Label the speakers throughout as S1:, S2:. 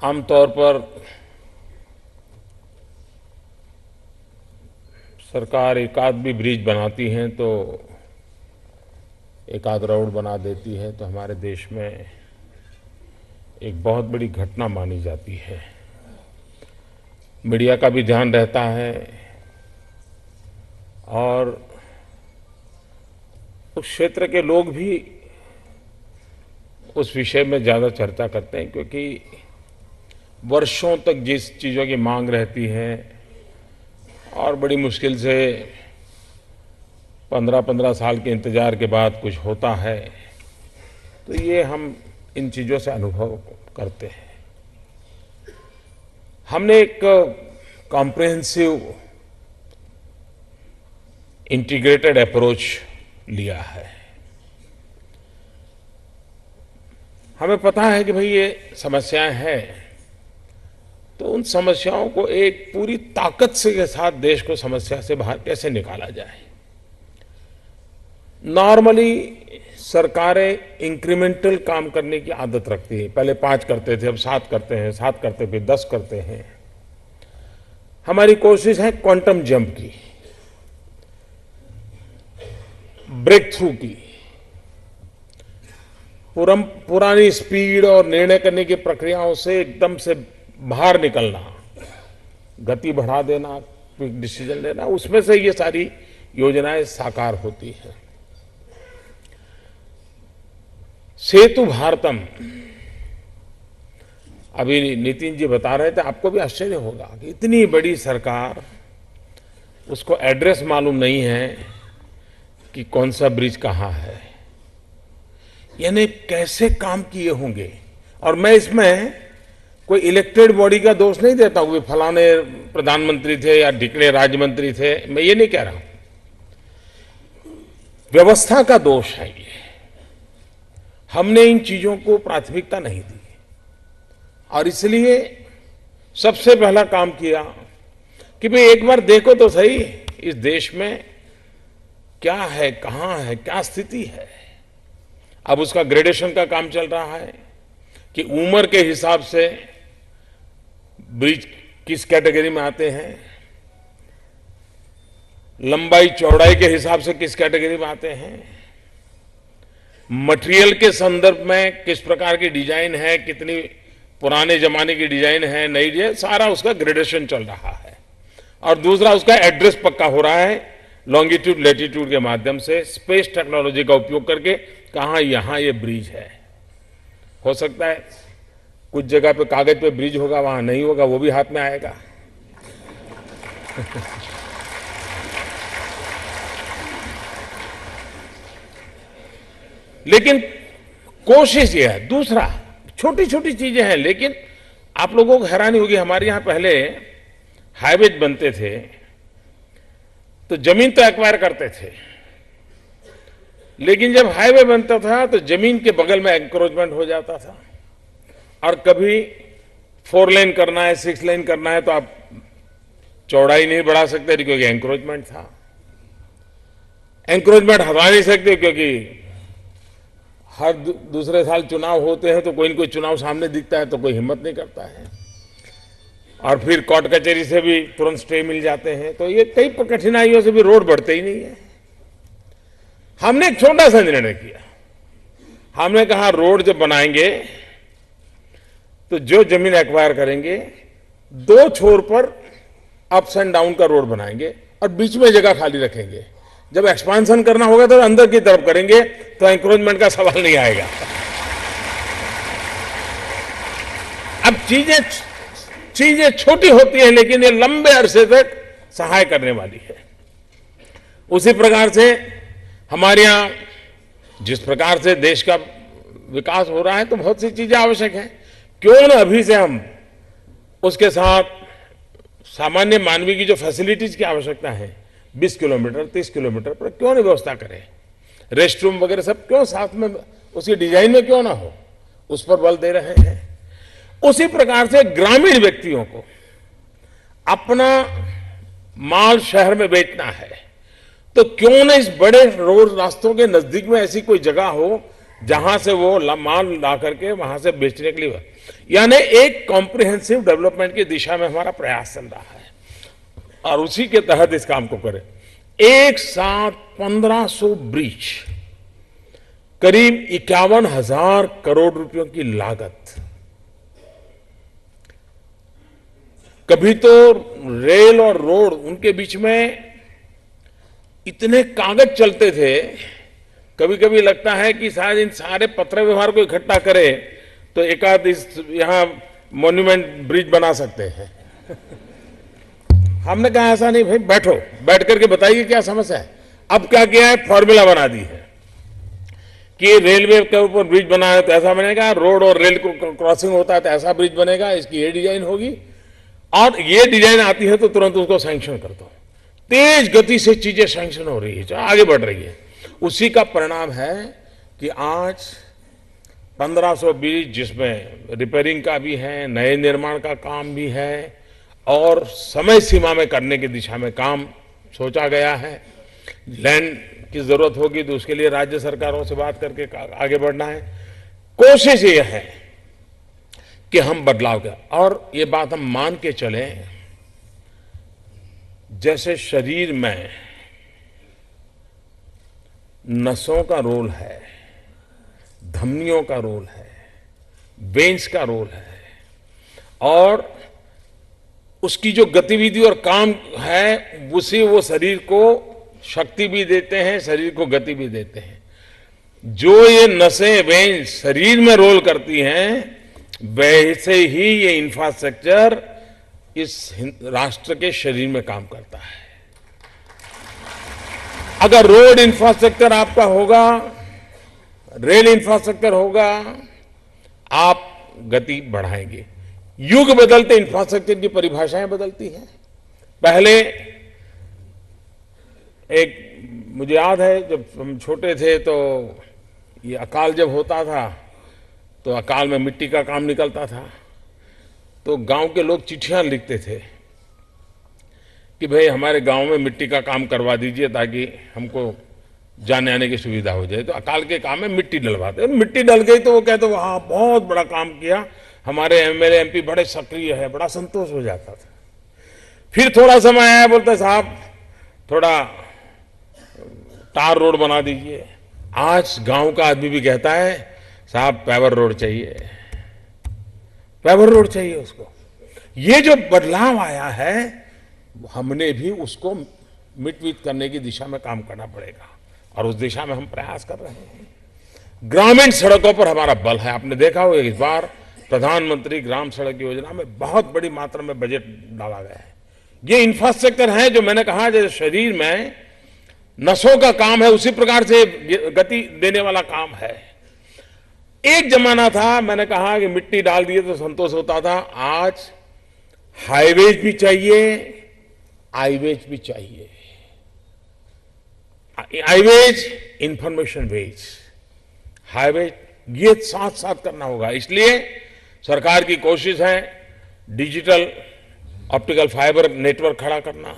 S1: आमतौर पर सरकार एक आध भी ब्रिज बनाती है तो एक आध रोड बना देती है तो हमारे देश में एक बहुत बड़ी घटना मानी जाती है। मीडिया का भी ध्यान रहता है और उस क्षेत्र के लोग भी उस विषय में ज़्यादा चर्चा करते हैं, क्योंकि वर्षों तक जिस चीज़ों की मांग रहती है और बड़ी मुश्किल से 15-15 साल के इंतजार के बाद कुछ होता है, तो ये हम इन चीज़ों से अनुभव करते हैं। हमने एक कॉम्प्रिहेंसिव इंटीग्रेटेड अप्रोच लिया है। हमें पता है कि भाई ये समस्याएं हैं, तो उन समस्याओं को एक पूरी ताकत से के साथ देश को समस्या से बाहर कैसे निकाला जाए। नॉर्मली सरकारें इंक्रीमेंटल काम करने की आदत रखती है। पहले 5 करते थे, अब 7 करते हैं, 7 करते फिर 10 करते हैं। हमारी कोशिश है क्वांटम जंप की, ब्रेक थ्रू की, पुरानी स्पीड और निर्णय करने की प्रक्रियाओं से एकदम से बाहर निकलना, गति बढ़ा देना, क्विक डिसीजन लेना, उसमें से ये सारी योजनाएं साकार होती हैं। सेतु भारतम, अभी नितिन जी बता रहे थे, आपको भी आश्चर्य होगा कि इतनी बड़ी सरकार, उसको एड्रेस मालूम नहीं है कि कौन सा ब्रिज कहाँ है, यानी कैसे काम किए होंगे। और मैं इसमें कोई इलेक्टेड बॉडी का दोष नहीं देता हूं, फलाने प्रधानमंत्री थे या ढिकले राज्य मंत्री थे, मैं ये नहीं कह रहा हूं। व्यवस्था का दोष है ये। हमने इन चीजों को प्राथमिकता नहीं दी और इसलिए सबसे पहला काम किया कि भाई एक बार देखो तो सही इस देश में क्या है, कहां है, क्या स्थिति है। अब उसका ग्रेडेशन का काम चल रहा है कि उम्र के हिसाब से ब्रिज किस कैटेगरी में आते हैं, लंबाई चौड़ाई के हिसाब से किस कैटेगरी में आते हैं, मटेरियल के संदर्भ में किस प्रकार की डिजाइन है, कितनी पुराने जमाने की डिजाइन है, नई डिजाइन, सारा उसका ग्रेडेशन चल रहा है। और दूसरा उसका एड्रेस पक्का हो रहा है लॉन्गिट्यूड लैटिट्यूड के माध्यम से, स्पेस टेक्नोलॉजी का उपयोग करके, कहां यहां ये ब्रिज है। हो सकता है कुछ जगह पे कागज पे ब्रिज होगा, वहां नहीं होगा, वो भी हाथ में आएगा। लेकिन कोशिश ये है। दूसरा, छोटी छोटी चीजें हैं, लेकिन आप लोगों को हैरानी होगी, हमारे यहां पहले हाईवे बनते थे तो जमीन तो एक्वायर करते थे, लेकिन जब हाईवे बनता था तो जमीन के बगल में एंक्रोचमेंट हो जाता था। और कभी 4 लेन करना है, 6 लेन करना है, तो आप चौड़ाई नहीं बढ़ा सकते क्योंकि एंक्रोचमेंट था। एंक्रोचमेंट हटा नहीं सकते क्योंकि हर दूसरे साल चुनाव होते हैं, तो कोई न कोई चुनाव सामने दिखता है तो कोई हिम्मत नहीं करता है, और फिर कोर्ट कचहरी से भी तुरंत स्टे मिल जाते हैं, तो ये कई कठिनाइयों से भी रोड बढ़ते ही नहीं है। हमने एक छोटा सा निर्णय किया। हमने कहा रोड जब बनाएंगे तो जो जमीन एक्वायर करेंगे 2 छोर पर अप्स एंड डाउन का रोड बनाएंगे और बीच में जगह खाली रखेंगे। जब एक्सपांशन करना होगा तो अंदर की तरफ करेंगे, तो एंक्रोचमेंट का सवाल नहीं आएगा। अब चीजें छोटी होती हैं, लेकिन ये लंबे अरसे तक सहाय करने वाली है। उसी प्रकार से हमारे यहां जिस प्रकार से देश का विकास हो रहा है, तो बहुत सी चीजें आवश्यक हैं। क्यों न अभी से हम उसके साथ सामान्य मानवीय की जो फैसिलिटीज की आवश्यकता है, 20 किलोमीटर 30 किलोमीटर पर क्यों नहीं व्यवस्था करें। रेस्ट रूम वगैरह सब क्यों साथ में, उसकी डिजाइन में क्यों ना हो, उस पर बल दे रहे हैं। उसी प्रकार से ग्रामीण व्यक्तियों को अपना माल शहर में बेचना है, तो क्यों न इस बड़े रोड रास्तों के नजदीक में ऐसी कोई जगह हो जहां से वो माल ला करके वहां से बेचने के लिए। यानी एक कॉम्प्रिहेंसिव डेवलपमेंट की दिशा में हमारा प्रयास चल रहा है और उसी के तहत इस काम को करें। एक साथ 1500 ब्रिज, करीब 51,000 करोड़ रुपयों की लागत। कभी तो रेल और रोड, उनके बीच में इतने कागज चलते थे, कभी कभी लगता है कि शायद इन सारे पत्र व्यवहार को इकट्ठा करें तो एकाध इस यहां मॉन्यूमेंट ब्रिज बना सकते हैं। हमने कहा ऐसा नहीं भाई, बैठो, बैठ करके बताइए क्या समस्या है। अब क्या किया है, फॉर्मूला बना दी है कि रेलवे के ऊपर ब्रिज बना है तो ऐसा बनेगा, रोड और रेल को क्रॉसिंग होता है तो ऐसा ब्रिज बनेगा, इसकी ये डिजाइन होगी, और ये डिजाइन आती है तो तुरंत उसको सैंक्शन कर दो। तेज गति से चीजें सैंक्शन हो रही है, आगे बढ़ रही है। उसी का परिणाम है कि आज 1500 ब्रिज, जिसमें रिपेयरिंग का भी है, नए निर्माण का काम भी है, और समय सीमा में करने की दिशा में काम सोचा गया है। लैंड की जरूरत होगी तो उसके लिए राज्य सरकारों से बात करके आगे बढ़ना है। कोशिश ये है कि हम बदलाव करें, और ये बात हम मान के चलें, जैसे शरीर में नसों का रोल है, धमनियों का रोल है, वेन्स का रोल है, और उसकी जो गतिविधि और काम है उसी वो शरीर को शक्ति भी देते हैं, शरीर को गति भी देते हैं। जो ये नसें, वेन्स शरीर में रोल करती हैं, वैसे ही ये इंफ्रास्ट्रक्चर इस राष्ट्र के शरीर में काम करता है। अगर रोड इंफ्रास्ट्रक्चर आपका होगा, रेल इंफ्रास्ट्रक्चर होगा, आप गति बढ़ाएंगे। युग बदलते इंफ्रास्ट्रक्चर की परिभाषाएं बदलती हैं। पहले एक, मुझे याद है जब हम छोटे थे तो ये अकाल जब होता था तो अकाल में मिट्टी का काम निकलता था, तो गांव के लोग चिट्ठियां लिखते थे कि भाई हमारे गांव में मिट्टी का काम करवा दीजिए ताकि हमको जाने आने की सुविधा हो जाए। तो अकाल के काम में मिट्टी डलवाते, मिट्टी डल गई तो वो कहते वहां बहुत बड़ा काम किया, हमारे एमएलए एमपी बड़े सक्रिय है, बड़ा संतोष हो जाता था। फिर थोड़ा समय आया, बोलते साहब थोड़ा टार रोड बना दीजिए। आज गांव का आदमी भी कहता है साहब पेवर रोड चाहिए, पेवर रोड चाहिए उसको। ये जो बदलाव आया है, हमने भी उसको मिट करने की दिशा में काम करना पड़ेगा, और उस दिशा में हम प्रयास कर रहे हैं। ग्रामीण सड़कों पर हमारा बल है। आपने देखा होगा इस बार प्रधानमंत्री ग्राम सड़क योजना में बहुत बड़ी मात्रा में बजट डाला गया है। ये इंफ्रास्ट्रक्चर है जो मैंने कहा, जैसे शरीर में नसों का काम है उसी प्रकार से गति देने वाला काम है। एक जमाना था, मैंने कहा कि मिट्टी डाल दिए तो संतोष होता था, आज हाईवेज भी चाहिए, आईवेज भी चाहिए। हाईवेज, इंफॉर्मेशन वेज, हाईवेज, ये साथ साथ करना होगा। इसलिए सरकार की कोशिश है डिजिटल ऑप्टिकल फाइबर नेटवर्क खड़ा करना।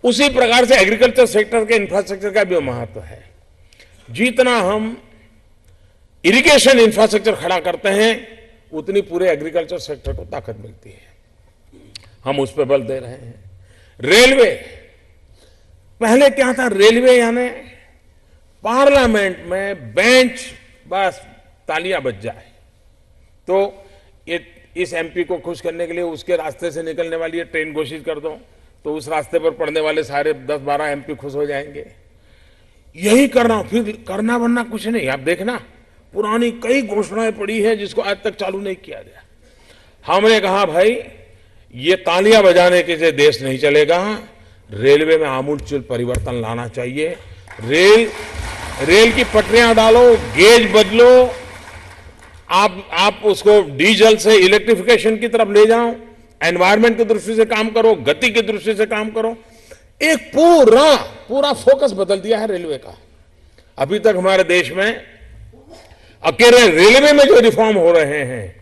S1: उसी प्रकार से एग्रीकल्चर सेक्टर के इंफ्रास्ट्रक्चर का भी महत्व है। जितना हम इरिगेशन इंफ्रास्ट्रक्चर खड़ा करते हैं उतनी पूरे एग्रीकल्चर सेक्टर को ताकत मिलती है। हम उस पर बल दे रहे हैं। रेलवे, पहले क्या था, रेलवे यानी पार्लियामेंट में बेंच, बस तालियां बज जाए तो ये इस एमपी को खुश करने के लिए उसके रास्ते से निकलने वाली ट्रेन घोषित कर दो तो उस रास्ते पर पड़ने वाले सारे 10-12 एमपी खुश हो जाएंगे। यही करना, फिर करना वरना कुछ नहीं। आप देखना, पुरानी कई घोषणाएं पड़ी है जिसको आज तक चालू नहीं किया गया। हमने कहा भाई ये तालियां बजाने के से देश नहीं चलेगा, रेलवे में आमूलचूल परिवर्तन लाना चाहिए। रेल की पटरियां डालो, गेज बदलो, आप उसको डीजल से इलेक्ट्रिफिकेशन की तरफ ले जाओ, एनवायरमेंट की दृष्टि से काम करो, गति की दृष्टि से काम करो। एक पूरा फोकस बदल दिया है रेलवे का। अभी तक हमारे देश में अकेले रेलवे में जो रिफॉर्म हो रहे हैं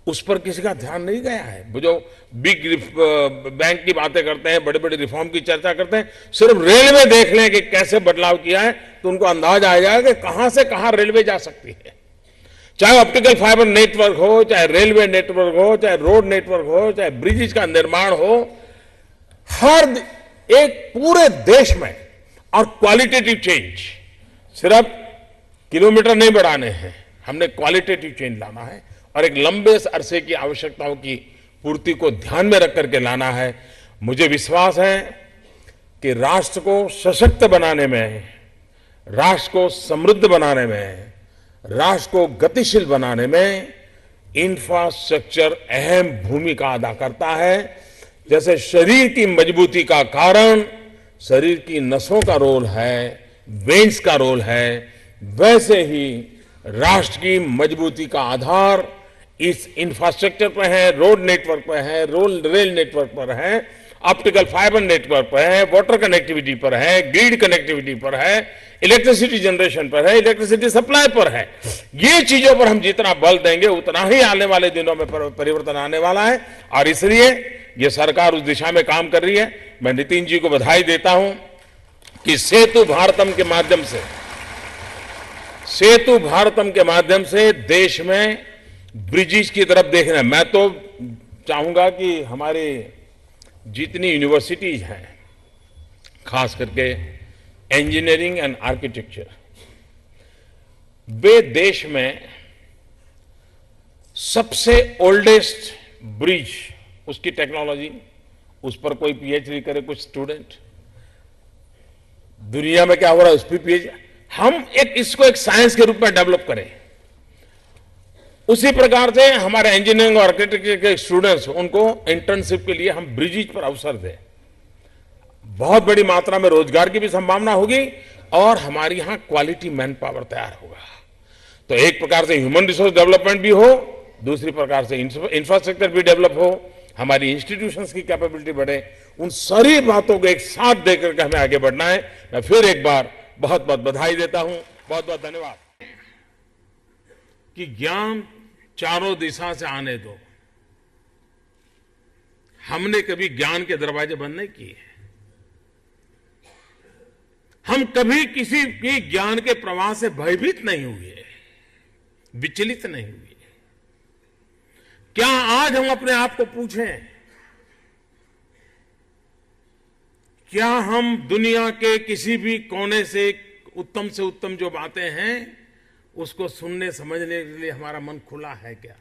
S1: उस पर किसी का ध्यान नहीं गया है। वो जो बिग बैंक की बातें करते हैं, बड़े बड़े रिफॉर्म की चर्चा करते हैं, सिर्फ रेलवे देख लें कि कैसे बदलाव किया है तो उनको अंदाज आ जाएगा कि कहां से कहां रेलवे जा सकती है। चाहे ऑप्टिकल फाइबर नेटवर्क हो, चाहे रेलवे नेटवर्क हो, चाहे रोड नेटवर्क हो, चाहे ब्रिजेस का निर्माण हो, हर एक पूरे देश में, और क्वालिटेटिव चेंज, सिर्फ किलोमीटर नहीं बढ़ाने हैं, हमने क्वालिटेटिव चेंज लाना है और एक लंबे अरसे की आवश्यकताओं की पूर्ति को ध्यान में रख करके लाना है। मुझे विश्वास है कि राष्ट्र को सशक्त बनाने में, राष्ट्र को समृद्ध बनाने में, राष्ट्र को गतिशील बनाने में इंफ्रास्ट्रक्चर अहम भूमिका अदा करता है। जैसे शरीर की मजबूती का कारण शरीर की नसों का रोल है, वेन्स का रोल है, वैसे ही राष्ट्र की मजबूती का आधार इस इंफ्रास्ट्रक्चर पर है, रोड नेटवर्क पर है, रेल नेटवर्क पर है, ऑप्टिकल फाइबर नेटवर्क पर है, वाटर कनेक्टिविटी पर है, ग्रिड कनेक्टिविटी पर है, इलेक्ट्रिसिटी जनरेशन पर है, इलेक्ट्रिसिटी सप्लाई पर है। ये चीजों पर हम जितना बल देंगे उतना ही आने वाले दिनों में परिवर्तन आने वाला है, और इसलिए ये सरकार उस दिशा में काम कर रही है। मैं नितिन जी को बधाई देता हूं कि सेतु भारतम के माध्यम से देश में ब्रिजेस की तरफ देखना। मैं तो चाहूंगा कि हमारे जितनी यूनिवर्सिटीज हैं, खास करके इंजीनियरिंग एंड आर्किटेक्चर, वे देश में सबसे ओल्डेस्ट ब्रिज, उसकी टेक्नोलॉजी, उस पर कोई पीएचडी करे कुछ स्टूडेंट, दुनिया में क्या हो रहा है उस पर पीएचडी, हम इसको एक साइंस के रूप में डेवलप करें। उसी प्रकार से हमारे इंजीनियरिंग और आर्किटेक्चर के स्टूडेंट्स, उनको इंटर्नशिप के लिए हम ब्रिजेज पर अवसर दें। बहुत बड़ी मात्रा में रोजगार की भी संभावना होगी और हमारे यहां क्वालिटी मैन पावर तैयार होगा। तो एक प्रकार से ह्यूमन रिसोर्स डेवलपमेंट भी हो, दूसरी प्रकार से इंफ्रास्ट्रक्चर भी डेवलप हो, हमारी इंस्टीट्यूशंस की कैपेबिलिटी बढ़े। उन सारी बातों को एक साथ देकर के हमें आगे बढ़ना है। मैं फिर एक बार बहुत बहुत बधाई देता हूं, बहुत बहुत धन्यवाद। कि ज्ञान चारों दिशा से आने दो, हमने कभी ज्ञान के दरवाजे बंद नहीं किए। हम कभी किसी भी ज्ञान के प्रवाह से भयभीत नहीं हुए, विचलित नहीं हुए। क्या आज हम अपने आप को पूछें, क्या हम दुनिया के किसी भी कोने से उत्तम जो बातें हैं उसको सुनने समझने के लिए हमारा मन खुला है क्या?